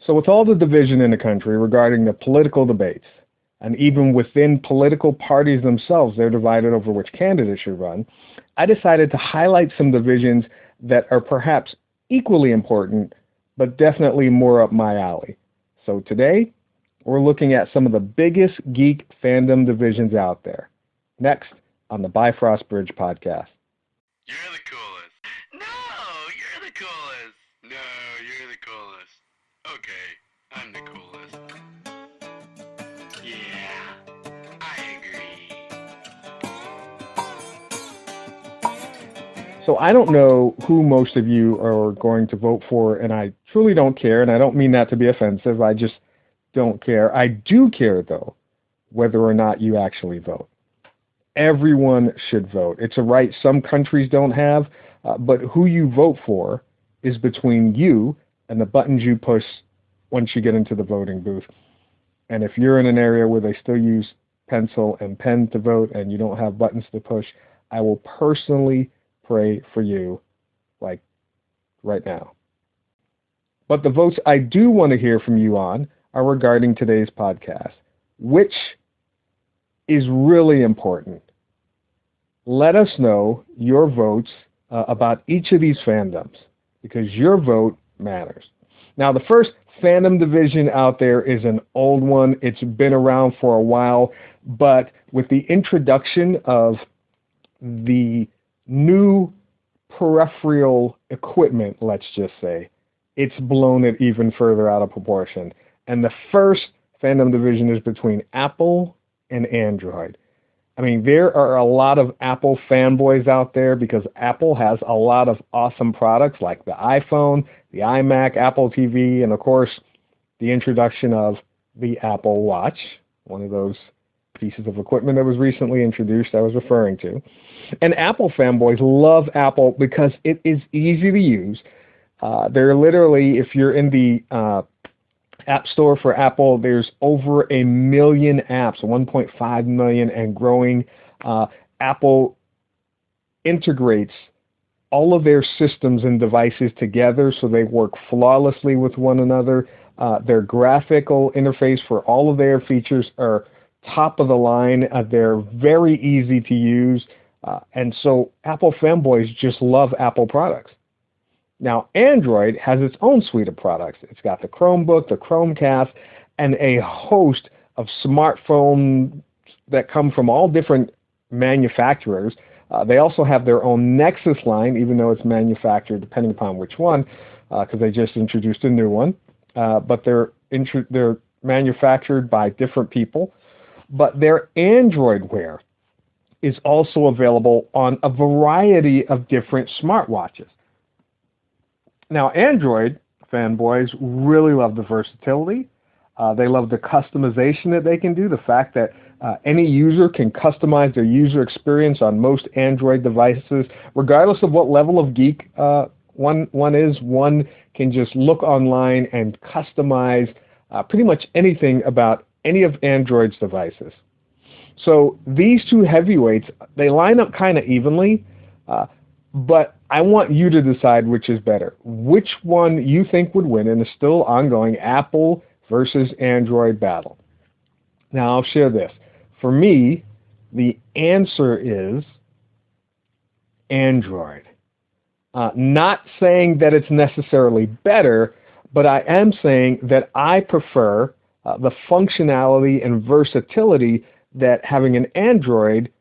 So with all the division in the country regarding the political debates, and even within political parties themselves, they're divided over which candidate should run, I decided to highlight some divisions that are perhaps equally important, but definitely more up my alley. So today, we're looking at some of the biggest geek fandom divisions out there. Next on the BiFrost Bridge podcast. You're the coolest. No, you're the coolest. No, you're the coolest. Okay, I'm the coolest. Yeah, I agree. So I don't know who most of you are going to vote for, and I truly don't care, and I don't mean that to be offensive. I just don't care. I do care, though, whether or not you actually vote. Everyone should vote. It's a right some countries don't have, but who you vote for is between you and the buttons you push once you get into the voting booth. And if you're in an area where they still use pencil and pen to vote and you don't have buttons to push, I will personally pray for you, like right now. But the votes I do want to hear from you on are regarding today's podcast, which is really important. Let us know your votes about each of these fandoms, because your vote matters. Now, the first fandom division out there is an old one. It's been around for a while, but with the introduction of the new peripheral equipment, let's just say, it's blown it even further out of proportion. And the first fandom division is between Apple and Android. I mean, there are a lot of Apple fanboys out there because Apple has a lot of awesome products like the iPhone, the iMac, Apple TV, and of course, the introduction of the Apple Watch, one of those pieces of equipment that was recently introduced I was referring to. And Apple fanboys love Apple because it is easy to use. They're literally, if you're in the App Store for Apple, there's over 1 million apps, 1.5 million and growing. Apple integrates all of their systems and devices together so they work flawlessly with one another. Their graphical interface for all of their features are top of the line. They're very easy to use. And so Apple fanboys just love Apple products. Now, Android has its own suite of products. It's got the Chromebook, the Chromecast, and a host of smartphones that come from all different manufacturers. They also have their own Nexus line, even though it's manufactured depending upon which one, because they just introduced a new one. But they're manufactured by different people. But their Android wear is also available on a variety of different smartwatches. Now, Android fanboys really love the versatility. They love the customization that they can do, the fact that any user can customize their user experience on most Android devices, regardless of what level of geek one is. One can just look online and customize pretty much anything about any of Android's devices. So these two heavyweights, they line up kind of evenly, but I want you to decide which is better. Which one you think would win in the still ongoing Apple versus Android battle. Now, I'll share this. For me, the answer is Android. Not saying that it's necessarily better, but I am saying that I prefer the functionality and versatility that having an Android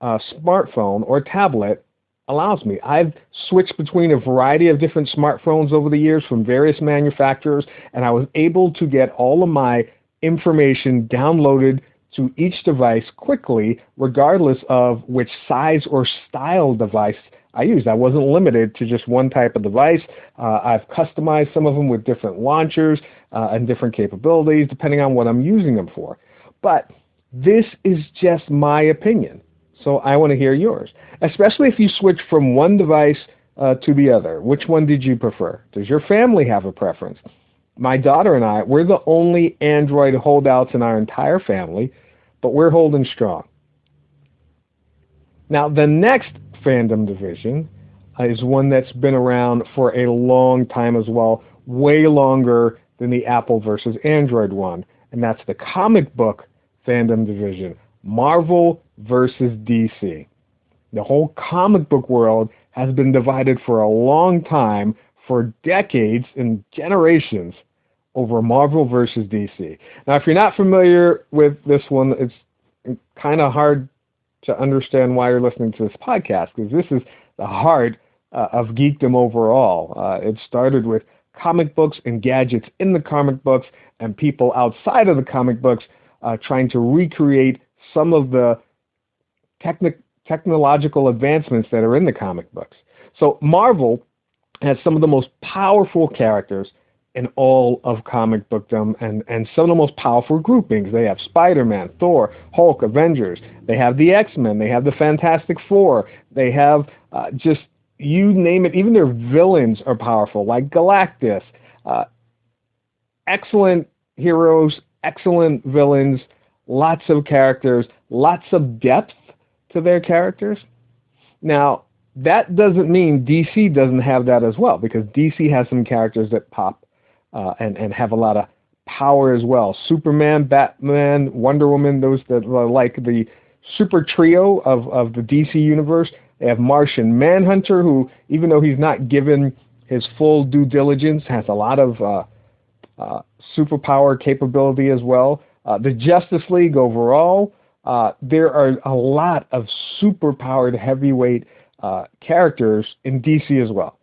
smartphone or tablet allows me. I've switched between a variety of different smartphones over the years from various manufacturers, and I was able to get all of my information downloaded to each device quickly, regardless of which size or style device I used. I wasn't limited to just one type of device. I've customized some of them with different launchers and different capabilities, depending on what I'm using them for. But this is just my opinion. So I want to hear yours, especially if you switch from one device to the other. Which one did you prefer? Does your family have a preference? My daughter and I, we're the only Android holdouts in our entire family, but we're holding strong. Now, the next fandom division is one that's been around for a long time as well, way longer than the Apple versus Android one, and that's the comic book fandom division, Marvel versus DC. The whole comic book world has been divided for a long time, for decades and generations, over Marvel versus DC. Now, if you're not familiar with this one, it's kind of hard to understand why you're listening to this podcast, because this is the heart of geekdom overall. It started with comic books and gadgets in the comic books, and people outside of the comic books trying to recreate some of the technological advancements that are in the comic books. So Marvel has some of the most powerful characters in all of comic bookdom, and some of the most powerful groupings. They have Spider-Man, Thor, Hulk, Avengers. They have the X-Men. They have the Fantastic Four. They have just, you name it. Even their villains are powerful, like Galactus. Excellent heroes, excellent villains, lots of characters, lots of depth to their characters. Now, that doesn't mean DC doesn't have that as well, because DC has some characters that pop and have a lot of power as well. Superman, Batman, Wonder Woman, those that are like the super trio of the DC universe. They have Martian Manhunter, who, even though he's not given his full due diligence, has a lot of superpower capability as well. The Justice League overall, there are a lot of superpowered heavyweight characters in DC as well.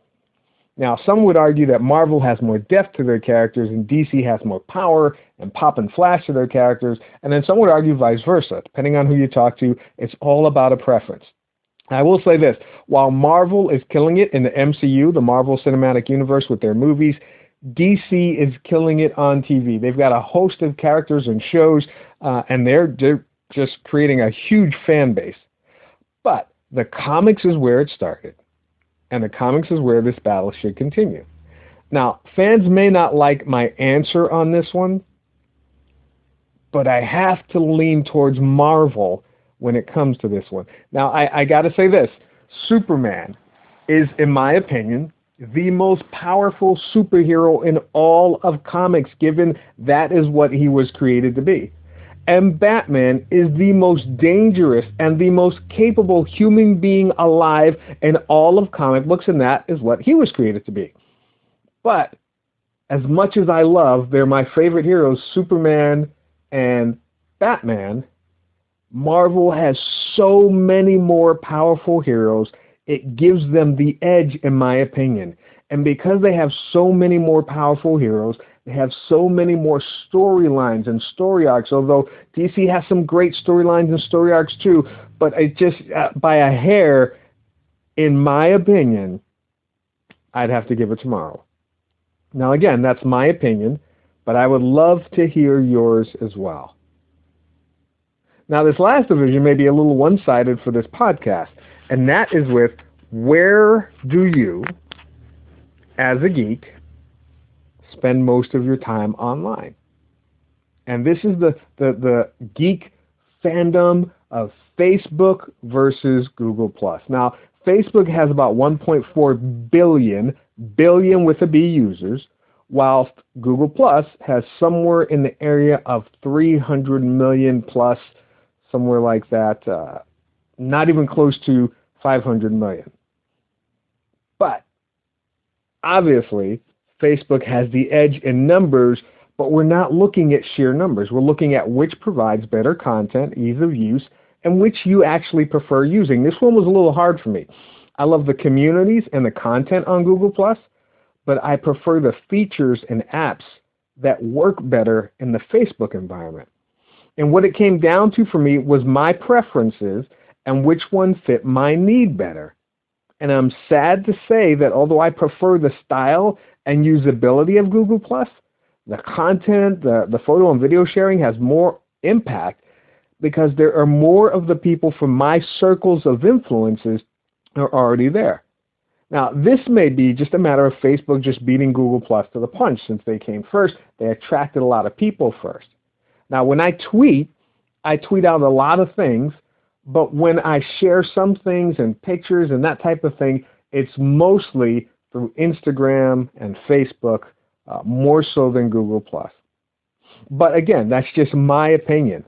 Now, some would argue that Marvel has more depth to their characters and DC has more power and pop and flash to their characters, and then some would argue vice versa. Depending on who you talk to, it's all about a preference. I will say this, while Marvel is killing it in the MCU, the Marvel Cinematic Universe, with their movies, DC is killing it on TV. They've got a host of characters and shows, and they're just creating a huge fan base. But the comics is where it started. And the comics is where this battle should continue. Now, fans may not like my answer on this one, but I have to lean towards Marvel when it comes to this one. Now, I got to say this. Superman is, in my opinion, the most powerful superhero in all of comics, given that is what he was created to be. And Batman is the most dangerous and the most capable human being alive in all of comic books, and that is what he was created to be. But as much as I love, they're my favorite heroes, Superman and Batman, Marvel has so many more powerful heroes, it gives them the edge, in my opinion. And because they have so many more powerful heroes, they have so many more storylines and story arcs, although DC has some great storylines and story arcs too, but it just, by a hair, in my opinion, I'd have to give it to Marvel. Now again, that's my opinion, but I would love to hear yours as well. Now this last division may be a little one-sided for this podcast, and that is with, where do you, as a geek, spend most of your time online? And this is the geek fandom of Facebook versus Google+. Now, Facebook has about 1.4 billion with a B users, whilst Google+ has somewhere in the area of 300 million plus, somewhere like that, not even close to 500 million. But obviously, Facebook has the edge in numbers, but we're not looking at sheer numbers. We're looking at which provides better content, ease of use, and which you actually prefer using. This one was a little hard for me. I love the communities and the content on Google+, but I prefer the features and apps that work better in the Facebook environment. And what it came down to for me was my preferences and which one fit my need better. And I'm sad to say that although I prefer the style and usability of Google+, the content, the photo and video sharing has more impact because there are more of the people from my circles of influences are already there. Now, this may be just a matter of Facebook just beating Google+ to the punch. Since they came first, they attracted a lot of people first. Now, when I tweet out a lot of things, but when I share some things and pictures and that type of thing, it's mostly through Instagram and Facebook more so than Google+. But again, that's just my opinion.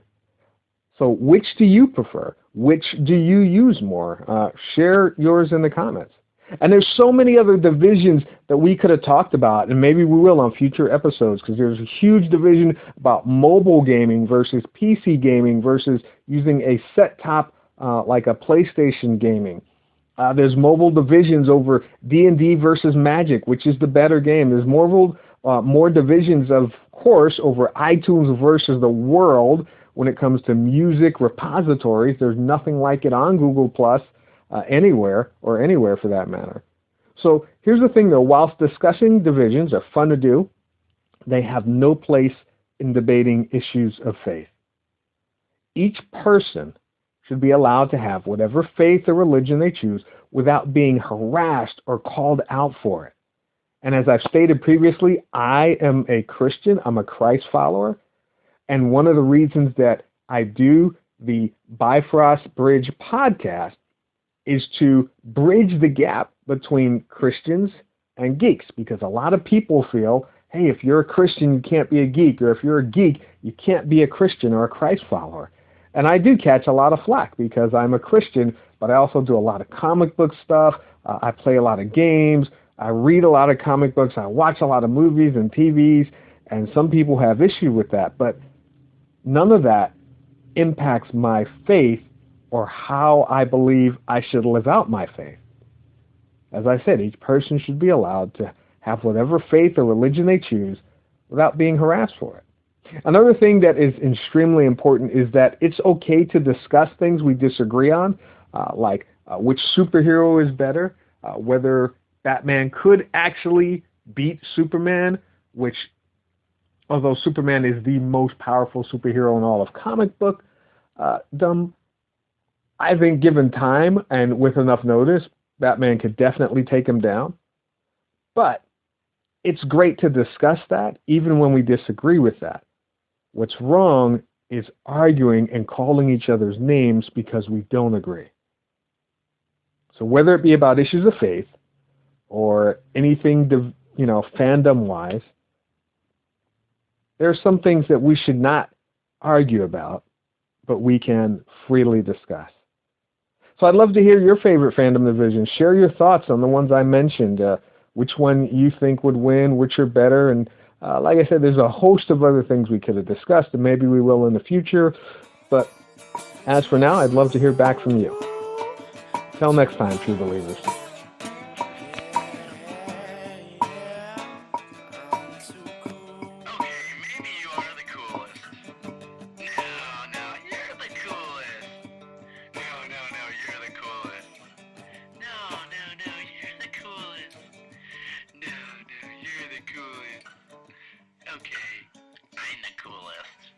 So which do you prefer? Which do you use more? Share yours in the comments. And there's so many other divisions that we could have talked about, and maybe we will on future episodes, because there's a huge division about mobile gaming versus PC gaming versus using a set-top like a PlayStation gaming. There's mobile divisions over D&D versus Magic, which is the better game. There's more divisions, of course, over iTunes versus the world when it comes to music repositories. There's nothing like it on Google+, anywhere for that matter. So here's the thing, though. Whilst discussing divisions are fun to do, they have no place in debating issues of faith. Each person should be allowed to have whatever faith or religion they choose without being harassed or called out for it. And as I've stated previously, I am a Christian. I'm a Christ follower. And one of the reasons that I do the BiFrost Bridge podcast is to bridge the gap between Christians and geeks, because a lot of people feel, hey, if you're a Christian, you can't be a geek, or if you're a geek, you can't be a Christian or a Christ follower. And I do catch a lot of flack because I'm a Christian, but I also do a lot of comic book stuff. I play a lot of games. I read a lot of comic books. I watch a lot of movies and TVs, and some people have issue with that, but none of that impacts my faith or how I believe I should live out my faith. As I said, each person should be allowed to have whatever faith or religion they choose without being harassed for it. Another thing that is extremely important is that it's okay to discuss things we disagree on, like which superhero is better, whether Batman could actually beat Superman, which, although Superman is the most powerful superhero in all of comic book, I think given time and with enough notice, Batman could definitely take him down. But it's great to discuss that, even when we disagree with that. What's wrong is arguing and calling each other's names because we don't agree. So whether it be about issues of faith or anything, fandom-wise, there are some things that we should not argue about, but we can freely discuss. So I'd love to hear your favorite fandom division. Share your thoughts on the ones I mentioned. Which one you think would win, which are better. And like I said, there's a host of other things we could have discussed, and maybe we will in the future. But as for now, I'd love to hear back from you. Till next time, true believers. Okay, I'm the coolest.